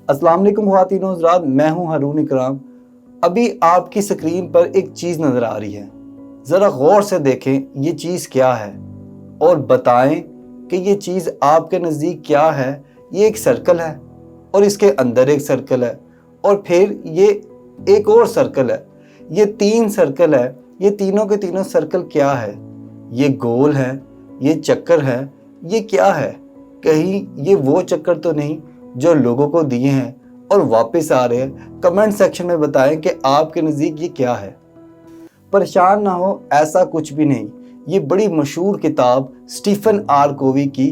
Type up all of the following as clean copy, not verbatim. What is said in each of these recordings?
अस्सलाम वालेकुम ख़वातीन व हज़रात, मैं हूं हारून इकराम। अभी आपकी स्क्रीन पर एक चीज़ नज़र आ रही है, ज़रा गौर से देखें ये चीज़ क्या है और बताएं कि ये चीज़ आपके नज़दीक क्या है। ये एक सर्कल है और इसके अंदर एक सर्कल है और फिर ये एक और सर्कल है। ये 3 सर्कल है, ये तीनों के तीनों सर्कल क्या है? ये गोल है, ये चक्कर है, ये क्या है? कहीं ये वो चक्कर तो नहीं जो लोगों को दिए हैं और वापस आ रहे हैं? कमेंट सेक्शन में बताएं कि आपके नज़दीक ये क्या है। परेशान ना हो, ऐसा कुछ भी नहीं। ये बड़ी मशहूर किताब स्टीफन आर कोवी की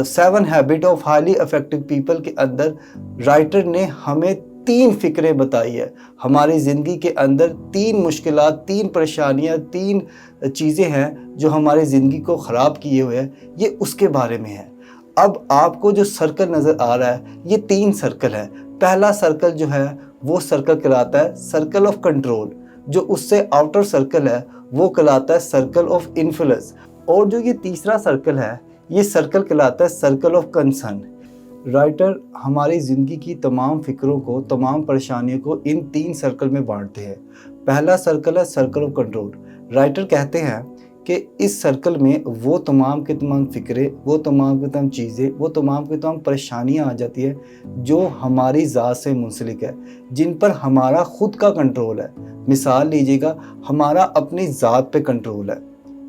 7 habit of highly effective people के अंदर राइटर ने हमें 3 फिक्रें बताई है। हमारी ज़िंदगी के अंदर 3 मुश्किलात, 3 परेशानियाँ, 3 चीज़ें हैं जो हमारी ज़िंदगी को ख़राब किए हुए हैं, ये उसके बारे में है। अब आपको जो सर्कल नज़र आ रहा है, ये 3 सर्कल है। पहला सर्कल जो है वो सर्कल कहलाता है सर्कल ऑफ कंट्रोल, जो उससे आउटर सर्कल है वो कहलाता है सर्कल ऑफ इन्फ्लुएंस, और जो ये तीसरा सर्कल है ये सर्कल कहलाता है सर्कल ऑफ कंसर्न। राइटर हमारी ज़िंदगी की तमाम फ़िक्रों को, तमाम परेशानियों को इन 3 सर्कल में बांटते हैं। पहला सर्कल है सर्कल ऑफ कंट्रोल। राइटर कहते हैं कि इस सर्कल में वो तमाम के तमाम फ़िक्रें, वो तमाम की तमाम चीज़ें, वो तमाम की तमाम परेशानियाँ आ जाती है जो हमारी ज़ात से मुंसलिक है, जिन पर हमारा ख़ुद का कंट्रोल है। मिसाल लीजिएगा, हमारा अपनी ज़ात पे कंट्रोल है,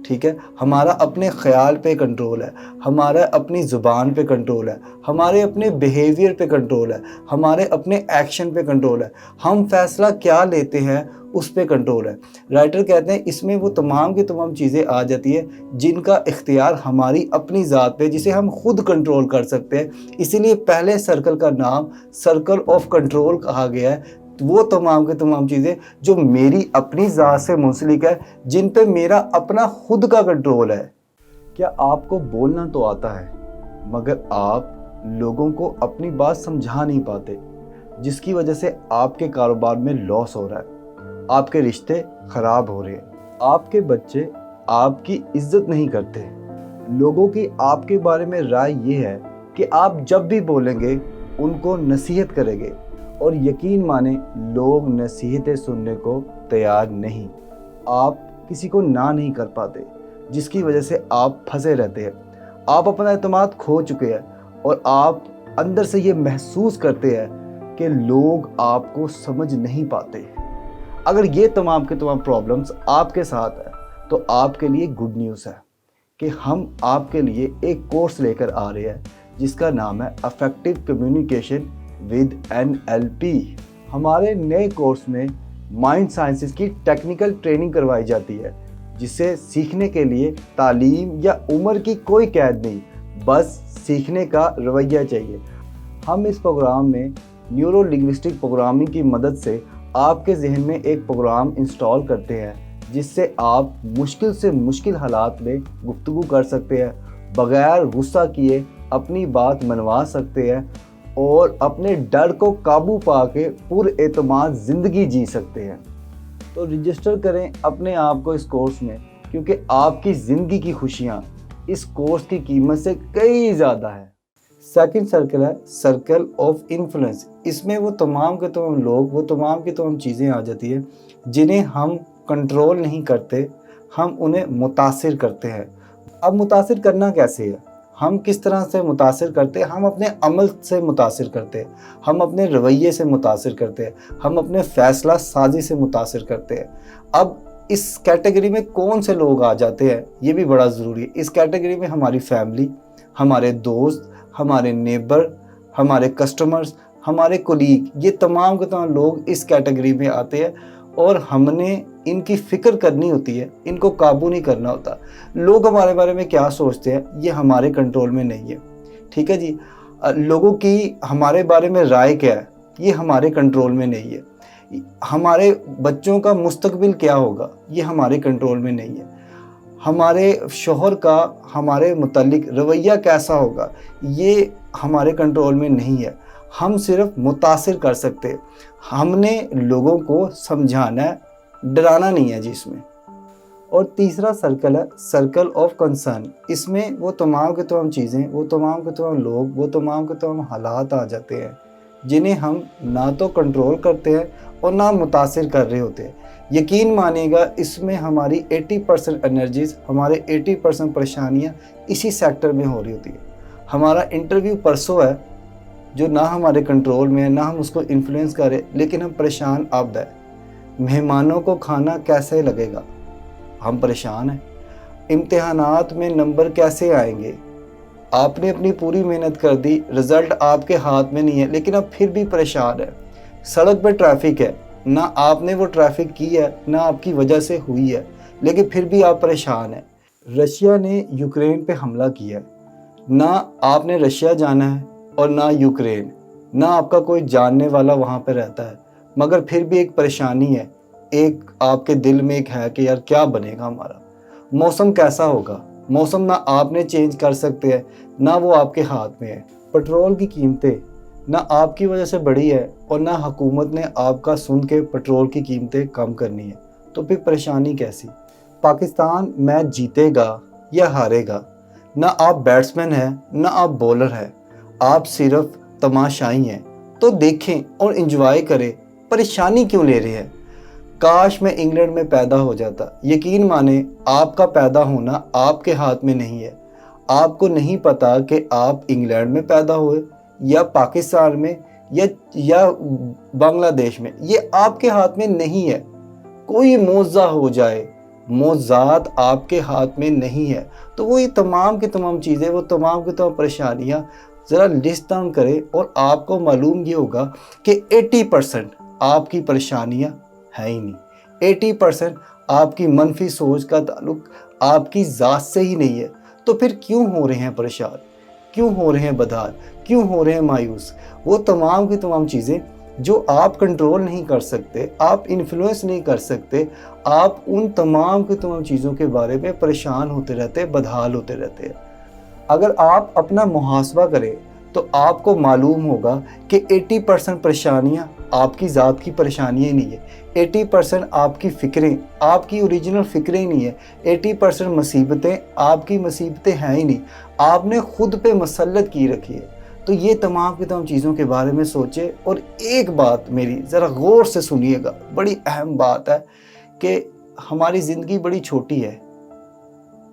ठीक है, हमारा अपने ख़याल पे कंट्रोल है, हमारा अपनी ज़ुबान पे कंट्रोल है, हमारे अपने बिहेवियर पे कंट्रोल है, हमारे अपने एक्शन पे कंट्रोल है, हम फ़ैसला क्या लेते हैं उस पे कंट्रोल है। राइटर कहते हैं इसमें वो तमाम की तमाम चीज़ें आ जाती है जिनका इख्तियार हमारी अपनी ज़ात पे, जिसे हम खुद कंट्रोल कर सकते हैं। इसीलिए पहले सर्कल का नाम सर्कल ऑफ कंट्रोल कहा गया है। वो तमाम के तमाम चीज़ें जो मेरी अपनी ज़ात से मुंसलिक है, जिन पे मेरा अपना खुद का कंट्रोल है। क्या आपको बोलना तो आता है मगर आप लोगों को अपनी बात समझा नहीं पाते, जिसकी वजह से आपके कारोबार में लॉस हो रहा है, आपके रिश्ते ख़राब हो रहे हैं, आपके बच्चे आपकी इज्जत नहीं करते। लोगों की आपके बारे में राय ये है कि आप जब भी बोलेंगे उनको नसीहत करेंगे, और यकीन माने लोग नसीहतें सुनने को तैयार नहीं। आप किसी को ना नहीं कर पाते, जिसकी वजह से आप फंसे रहते हैं। आप अपना एतमाद खो चुके हैं और आप अंदर से ये महसूस करते हैं कि लोग आपको समझ नहीं पाते। अगर ये तमाम के तमाम प्रॉब्लम्स आपके साथ है तो आपके लिए गुड न्यूज़ है कि हम आपके लिए एक कोर्स लेकर आ रहे हैं जिसका नाम है अफेक्टिव कम्युनिकेशन विद NLP। हमारे नए कोर्स में माइंड साइंसेस की टेक्निकल ट्रेनिंग करवाई जाती है, जिसे सीखने के लिए तालीम या उम्र की कोई कैद नहीं, बस सीखने का रवैया चाहिए। हम इस प्रोग्राम में न्यूरो लिंग्विस्टिक प्रोग्रामिंग की मदद से आपके जहन में एक प्रोग्राम इंस्टॉल करते हैं, जिससे आप मुश्किल से मुश्किल हालात में गुफ्तगू कर सकते हैं, बगैर गुस्सा किए अपनी बात मनवा सकते हैं और अपने डर को काबू पा के पुरएतमाद ज़िंदगी जी सकते हैं। तो रजिस्टर करें अपने आप को इस कोर्स में, क्योंकि आपकी ज़िंदगी की खुशियाँ इस कोर्स की कीमत से कई ज़्यादा है। सेकंड सर्कल है सर्कल ऑफ इन्फ्लुएंस। इसमें वो तमाम के तमाम लोग, वो तमाम की तमाम चीज़ें आ जाती है जिन्हें हम कंट्रोल नहीं करते, हम उन्हें मुतासिर करते हैं। अब मुतासिर करना कैसे है? हम किस तरह से मुतासिर करते हैं? हम अपने अमल से मुतासिर करते हैं, हम अपने रवैये से मुतासिर करते हैं, हम अपने फ़ैसला साजी से मुतासिर करते हैं। अब इस कैटेगरी में कौन से लोग आ जाते हैं, ये भी बड़ा ज़रूरी है। इस कैटेगरी में हमारी फैमिली, हमारे दोस्त, हमारे नेबर, हमारे कस्टमर्स, हमारे कोलीग, ये तमाम के तमाम लोग इस कैटेगरी में आते हैं और हमने इनकी फ़िक्र करनी होती है, इनको काबू नहीं करना होता। लोग हमारे बारे में क्या सोचते हैं ये हमारे कंट्रोल में नहीं है, ठीक है जी। लोगों की हमारे बारे में राय क्या है ये हमारे कंट्रोल में नहीं है। हमारे बच्चों का मुस्तकबिल क्या होगा ये हमारे कंट्रोल में नहीं है। हमारे शोहर का हमारे मुतालिक रवैया कैसा होगा ये हमारे कंट्रोल में नहीं है। हम सिर्फ मुतासिर कर सकते हैं, हमने लोगों को समझाना है, डराना नहीं है जी इसमें। और तीसरा सर्कल है सर्कल ऑफ कंसर्न। इसमें वो तमाम के तमाम चीज़ें, वो तमाम के तमाम लोग, वो तमाम के तमाम हालात आ जाते हैं جنہیں ہم نہ تو کنٹرول کرتے ہیں اور نہ متاثر کر رہے ہوتے ہیں۔ یقین مانیے گا اس میں ہماری 80% انرجیز، ہمارے 80% پریشانیاں اسی سیکٹر میں ہو رہی ہوتی ہیں۔ ہمارا انٹرویو پرسوں ہے جو نہ ہمارے کنٹرول میں ہے، نہ ہم اس کو انفلوئنس کریں، لیکن ہم پریشان اب ہے۔ مہمانوں کو کھانا کیسے لگے گا، ہم پریشان ہیں۔ امتحانات میں نمبر کیسے آئیں گے، آپ نے اپنی پوری محنت کر دی، رزلٹ آپ کے ہاتھ میں نہیں ہے، لیکن اب پھر بھی پریشان ہے۔ سڑک پہ ٹریفک ہے، نہ آپ نے وہ ٹریفک کی ہے، نہ آپ کی وجہ سے ہوئی ہے، لیکن پھر بھی آپ پریشان ہیں۔ رشیا نے یوکرین پہ حملہ کیا ہے، نہ آپ نے رشیا جانا ہے اور نہ یوکرین، نہ آپ کا کوئی جاننے والا وہاں پہ رہتا ہے، مگر پھر بھی ایک پریشانی ہے، ایک آپ کے دل میں ایک ہے کہ یار کیا بنے گا ہمارا، موسم کیسا ہوگا۔ موسم نہ آپ نے چینج کر سکتے ہیں، نہ وہ آپ کے ہاتھ میں ہے۔ پٹرول کی قیمتیں نہ آپ کی وجہ سے بڑھی ہے اور نہ حکومت نے آپ کا سن کے پٹرول کی قیمتیں کم کرنی ہے، تو پھر پریشانی کیسی۔ پاکستان میچ جیتے گا یا ہارے گا، نہ آپ بیٹسمین ہیں نہ آپ بولر ہیں، آپ صرف تماشائی ہیں، تو دیکھیں اور انجوائے کریں، پریشانی کیوں لے رہے ہیں۔ کاش میں انگلینڈ میں پیدا ہو جاتا۔ یقین مانیں آپ کا پیدا ہونا آپ کے ہاتھ میں نہیں ہے۔ آپ کو نہیں پتا کہ آپ انگلینڈ میں پیدا ہوئے یا پاکستان میں یا بنگلہ دیش میں، یہ آپ کے ہاتھ میں نہیں ہے۔ کوئی معجزہ ہو جائے، معجزات آپ کے ہاتھ میں نہیں ہے، تو وہ یہ تمام کی تمام چیزیں، وہ تمام کی تمام پریشانیاں ذرا لسٹ ڈاؤن کریں، اور آپ کو معلوم یہ ہوگا کہ 80% آپ کی پریشانیاں ہے ہی نہیں۔ 80% آپ کی منفی سوچ کا تعلق آپ کی ذات سے ہی نہیں ہے، تو پھر کیوں ہو رہے ہیں پریشان، کیوں ہو رہے ہیں بدحال، کیوں ہو رہے ہیں مایوس۔ وہ تمام کی تمام چیزیں جو آپ کنٹرول نہیں کر سکتے، آپ انفلوئنس نہیں کر سکتے، آپ ان تمام کی تمام چیزوں کے بارے میں پریشان ہوتے رہتے، بدحال ہوتے رہتے ہیں۔ اگر آپ اپنا محاسبہ کریں تو آپ کو معلوم ہوگا کہ 80% پریشانیاں آپ کی ذات کی پریشانیاں نہیں ہیں، 80% آپ کی فکریں، آپ کی اوریجنل فکریں نہیں ہیں، 80% مصیبتیں آپ کی مصیبتیں ہیں ہی نہیں، آپ نے خود پہ مسلط کی رکھی ہے۔ تو یہ تمام کی تمام چیزوں کے بارے میں سوچیں، اور ایک بات میری ذرا غور سے سنیے گا، بڑی اہم بات ہے کہ ہماری زندگی بڑی چھوٹی ہے،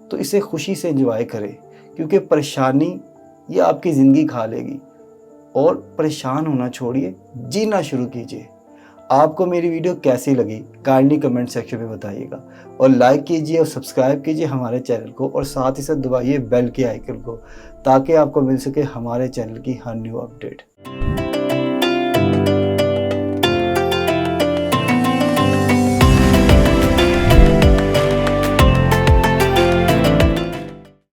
تو اسے خوشی سے انجوائے کریں، کیونکہ پریشانی یہ آپ کی زندگی کھا لے گی۔ اور پریشان ہونا چھوڑیے، جینا شروع کیجئے۔ آپ کو میری ویڈیو کیسی لگی کائنڈلی کمنٹ سیکشن میں بتائیے گا، اور لائک کیجئے اور سبسکرائب کیجئے ہمارے چینل کو، اور ساتھ ہی ساتھ دبائیے بیل کے آئیکن کو، تاکہ آپ کو مل سکے ہمارے چینل کی ہر نیو اپڈیٹ۔